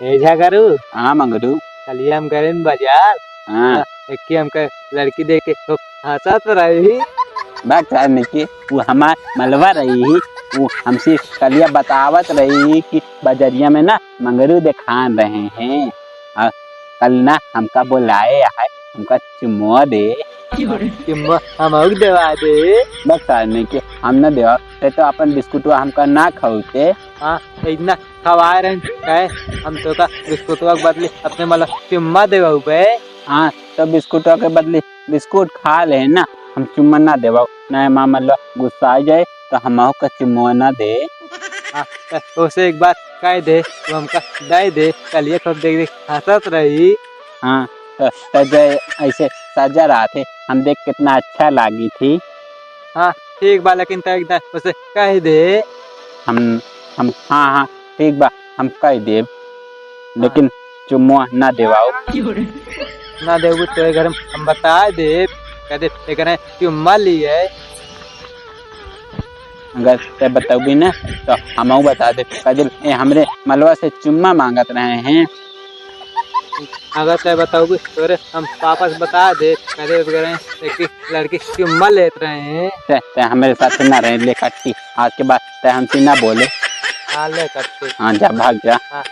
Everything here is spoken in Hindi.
ऐसा करू हाँ मंगरू। कल हम गए न बाजार। हाँ एक की हमका लड़की देख के तो हंसा तो रही। बात करने की वो हमार मलवा रही। वो हमसे कलिया बतावत रही कि बजरिया में ना मंगरू दिखान रहे हैं। और कल ना हमका बुलाए है हमका चुम्मा दे। चुम्मा हम देवा दे। बात करने की हम न देवा तो अपन बिस्कुट हमका ना खाते। हाँ इतना खवाए रहे कहे हम तो का बिस्कुटवा के बदले अपने मतलब चुम्मा देवा बे। हाँ तो बिस्कुट के बदले बिस्कुट खा ले ना। हम चुम्मा ना देवा ना माँ मतलब गुस्सा आ जाए तो हम का चुम्मा ना दे। हाँ उसे एक बार कह दे वो हमका दे दे कल ये खूब देख देख हंसत रही। हाँ तो जय ऐसे सजा रहा थे हम देख कितना अच्छा लगी थी। हाँ ठीक बा लेकिन तो एकदम उसे कह दे। हम हाँ हाँ ठीक बा हम कह देव हाँ लेकिन चुम्मा ना देवाओ। ना देबू तो घर हम बता दे कह दे लेकिन चुम्मा ली है। अगर ते बताओगी ना तो हम बता दे कदिल ए हमरे मलवा से चुम्मा मांगत रहे हैं। अगर तय बताओगी तो रे हम वापस बता दे कह दे एक लड़की चुम्मा लेते रहे हैं। ते हमारे साथ ना रहे ले कट्टी आज के बाद ते हमसे ना बोले। हाँ ले करते। हाँ जा भाग जा। हाँ